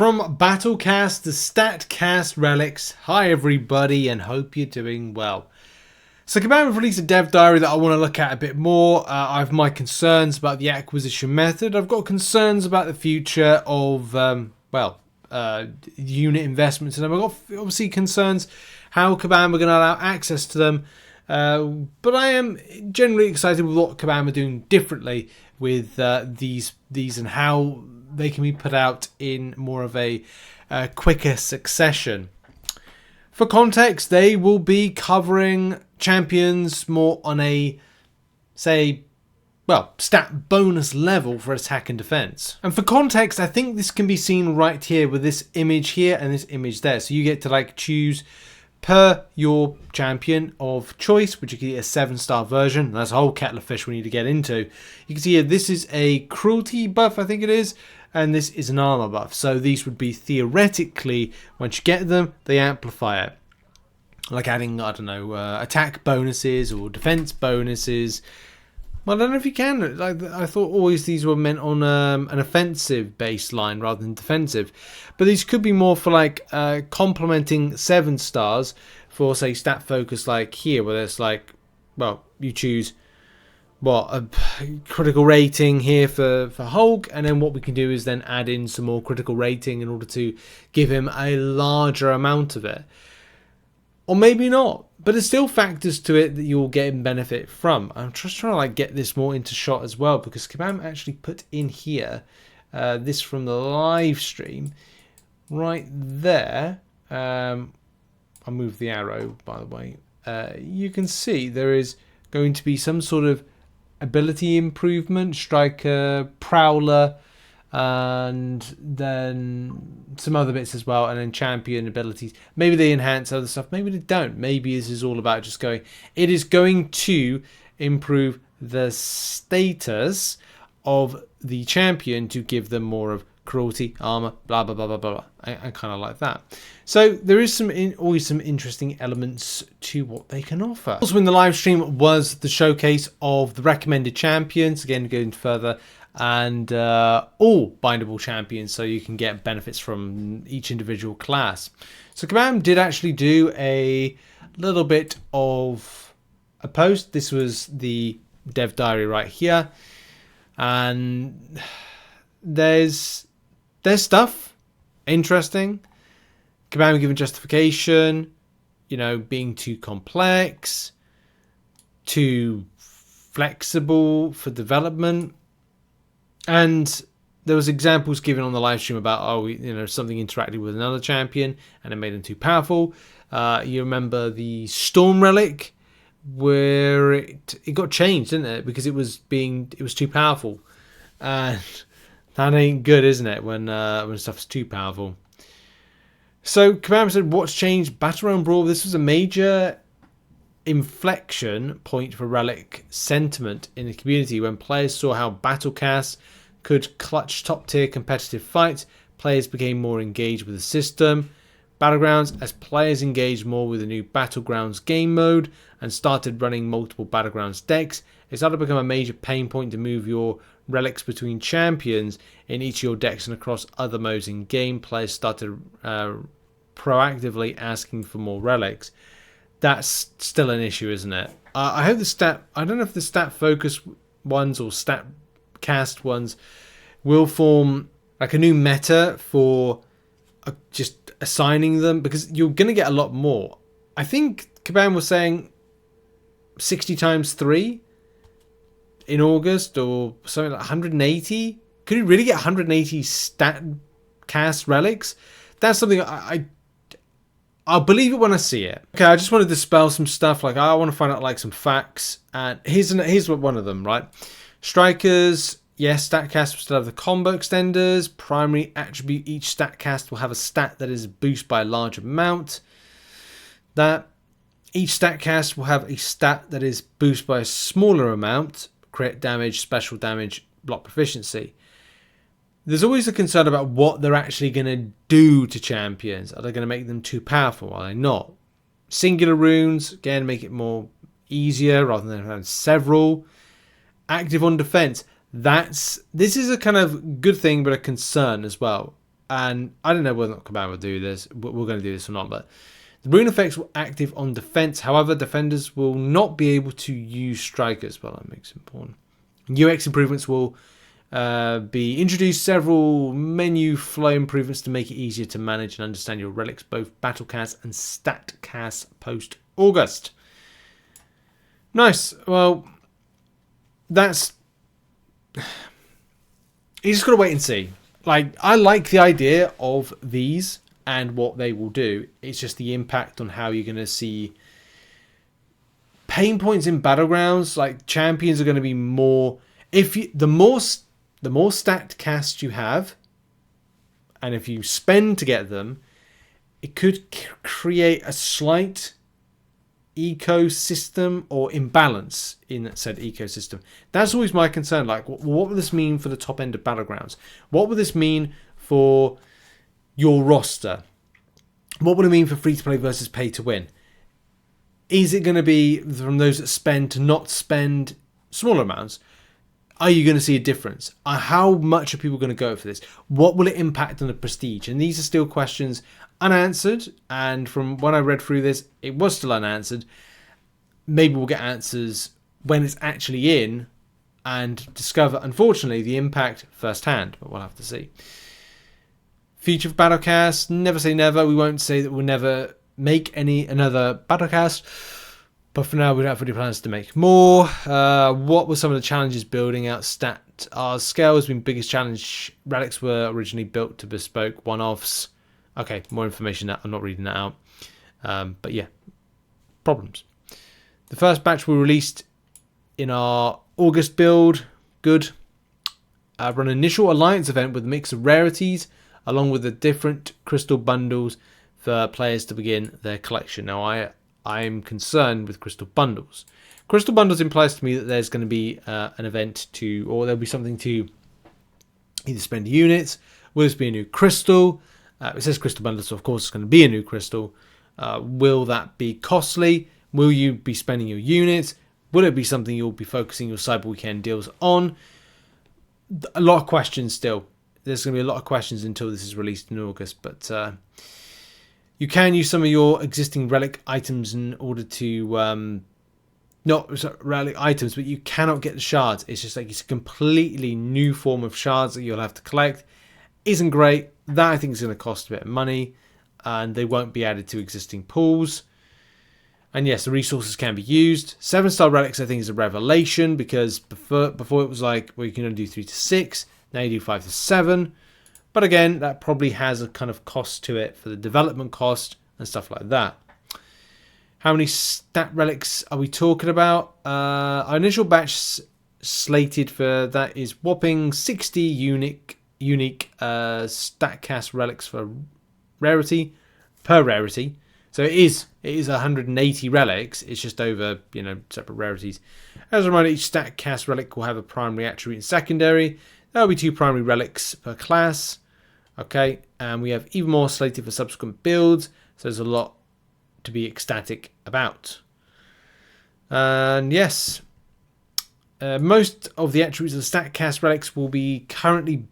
From Battlecast to StatCast Relics, hi everybody and hope you're doing well. So Kabam have released a dev diary that I want to look at a bit more. I have my concerns about the acquisition method. I've got concerns about the future of, unit investments. And I've got obviously concerns how Kabam are going to allow access to them. But I am generally excited with what Kabam are doing differently with these and how they can be put out in more of a quicker succession. For context, they will be covering champions more on a, stat bonus level for attack and defense. And for context, I think this can be seen right here with this image here and this image there. So you get to choose per your champion of choice, which you can get a 7-star version. That's a whole kettle of fish we need to get into. You can see here, this is a cruelty buff, I think it is, and this is an armor buff. So these would be theoretically, once you get them, they amplify it. Like adding, I don't know, attack bonuses or defense bonuses. Well, I don't know if you can. I thought always these were meant on an offensive baseline rather than defensive. But these could be more for complementing 7 stars for, say, stat focus like here, where it's you choose a critical rating here for Hulk, and then what we can do is then add in some more critical rating in order to give him a larger amount of it. Or maybe not, but there's still factors to it that you'll get benefit from. I'm just trying to get this more into shot as well, because Kabam actually put in here this from the live stream right there. I'll move the arrow, by the way. You can see there is going to be some sort of ability improvement, striker, prowler, and then some other bits as well, and then champion abilities. Maybe they enhance other stuff, maybe they don't. Maybe this is all about just going, it is going to improve the status of the champion to give them more of cruelty, armor, blah blah blah blah blah. I kind of like that. So there is always some interesting elements to what they can offer. Also in the live stream was the showcase of the recommended champions, again going further, and all bindable champions, so you can get benefits from each individual class. So Kabam did actually do a little bit of a post. This was the dev diary right here, and there's stuff interesting. Kabam given justification, being too complex, too flexible for development. And there was examples given on the live stream about, something interacted with another champion and it made them too powerful. You remember the Storm Relic, where it got changed, didn't it? Because it was too powerful. And that ain't good, isn't it? When stuff's too powerful. So Kabam said, what's changed? Battleground Brawl. This was a major inflection point for Relic sentiment in the community when players saw how Battlecast could clutch top-tier competitive fights. Players became more engaged with the system. Battlegrounds, as players engaged more with the new Battlegrounds game mode and started running multiple Battlegrounds decks, it started to become a major pain point to move your relics between champions in each of your decks and across other modes in game. Players started proactively asking for more relics. That's still an issue, isn't it? I hope I don't know if the stat focus ones or stat cast ones will form a new meta for just assigning them, because you're going to get a lot more. I think Kabam was saying 60 times 3 in August, or something like 180. Could you really get 180 stat cast relics? That's something I'll believe it when I see it. Okay, I just want to dispel some stuff. I want to find out some facts. And here's one of them, right? Strikers, yes, StatCast will still have the combo extenders. Primary attribute, each StatCast will have a stat that is boosted by a large amount. That each StatCast will have a stat that is boosted by a smaller amount. Crit damage, special damage, block proficiency. There's always a concern about what they're actually going to do to champions. Are they going to make them too powerful? Are they not? Singular runes, again, make it more easier rather than having several. Active on defense. This is a kind of good thing, but a concern as well. and I don't know whether or not Kabam will do this. We're going to do this or not, but the rune effects will active on defense. However, defenders will not be able to use strikers. Well, that makes it important. UX improvements will be introduced. Several menu flow improvements to make it easier to manage and understand your relics, both battle cast and stat cast post August. Nice. Well, that's. You just got to wait and see. Like, I like the idea of these and what they will do. It's just the impact on how you're going to see pain points in Battlegrounds. Like, champions are going to be more. The more stat cast you have, and if you spend to get them, it could create a slight ecosystem or imbalance in said ecosystem. That's always my concern. Like, what will this mean for the top end of Battlegrounds? What will this mean for your roster? What will it mean for free to play versus pay to win? Is it going to be from those that spend to not spend smaller amounts? Are you going to see a difference? How much are people going to go for this? What will it impact on the prestige? And these are still questions unanswered. And from when I read through this, it was still unanswered. Maybe we'll get answers when it's actually in and discover, unfortunately, the impact firsthand. But we'll have to see. Future of Battlecast, never say never. We won't say that we'll never make another Battlecast. But for now, we don't have any plans to make more. What were some of the challenges building out stat? Our scale has been biggest challenge. Relics were originally built to bespoke one-offs. Okay, more information. I'm not reading that out. But yeah, problems. The first batch we released in our August build. Good. Run an initial alliance event with a mix of rarities, along with the different crystal bundles for players to begin their collection. Now, I'm concerned with crystal bundles. Crystal bundles implies to me that there's going to be an event or there'll be something to either spend units. Will this be a new crystal? It says crystal bundles, so of course it's going to be a new crystal. Will that be costly? Will you be spending your units? Will it be something you'll be focusing your Cyber Weekend deals on? A lot of questions still. There's going to be a lot of questions until this is released in August, but you can use some of your existing relic items in order to not relic items, but you cannot get the shards. It's just like it's a completely new form of shards that you'll have to collect. Isn't great. That I think is going to cost a bit of money, and they won't be added to existing pools. And yes, the resources can be used. 7-star relics I think is a revelation, because before it was like, well, you can only do 3 to 6. Now you do 5 to 7. But again, that probably has a kind of cost to it for the development cost and stuff like that. How many stat relics are we talking about? Our initial batch slated for that is whopping 60 unique StatCast relics per rarity. So it is 180 relics. It's just over, separate rarities. As a reminder, each StatCast relic will have a primary attribute and secondary. There will be 2 primary relics per class. Okay, and we have even more slated for subsequent builds. So there's a lot to be ecstatic about. And yes, most of the attributes of the StatCast relics will be can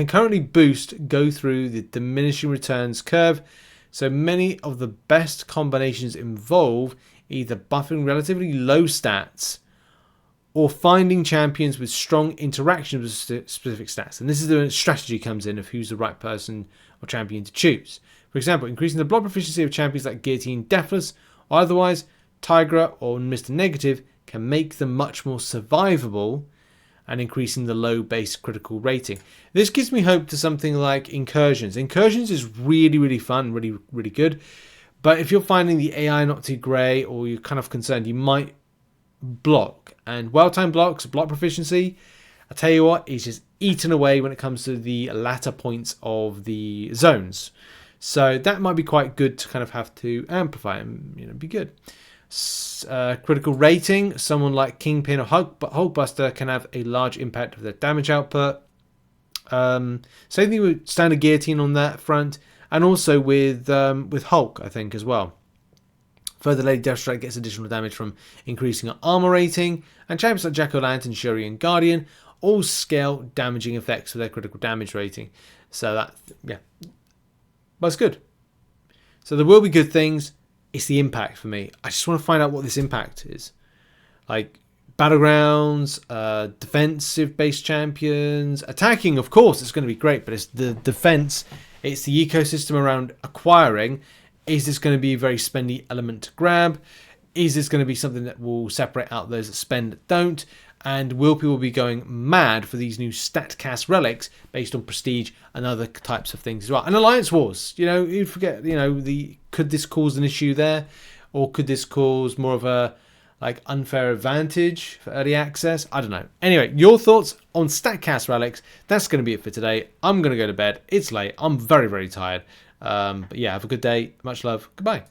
currently go through the diminishing returns curve. So many of the best combinations involve either buffing relatively low stats or finding champions with strong interactions with specific stats. And this is the strategy comes in of who's the right person or champion to choose. For example, increasing the block proficiency of champions like Guillotine, Deathless, or otherwise Tigra or Mr. Negative can make them much more survivable and increasing the low base critical rating. This gives me hope to something like Incursions. Incursions is really, really fun, really, really good. But if you're finding the AI not too great or you're kind of concerned, you might block. And well-timed blocks, block proficiency, I tell you what, is just eaten away when it comes to the latter points of the zones. So that might be quite good to kind of have to amplify and be good. Critical rating, someone like Kingpin or Hulkbuster can have a large impact of their damage output. Same thing with standard Guillotine on that front, and also with Hulk, I think, as well. Further, Lady Deathstrike gets additional damage from increasing her armor rating, and champions like Jack-O-Lantern, Shuri, and Guardian all scale damaging effects for their critical damage rating. So that, yeah, but it's good. So there will be good things. It's the impact for me. I just want to find out what this impact is. Like Battlegrounds, defensive-based champions, attacking, of course, it's going to be great, but it's the defense, it's the ecosystem around acquiring. Is this going to be a very spendy element to grab? Is this going to be something that will separate out those that spend that don't? And will people be going mad for these new StatCast relics based on prestige and other types of things as well? And Alliance Wars, you forget, could this cause an issue there? Or could this cause more of a unfair advantage for early access? I don't know. Anyway, your thoughts on StatCast relics. That's going to be it for today. I'm going to go to bed. It's late. I'm very, very tired. But yeah, have a good day. Much love. Goodbye.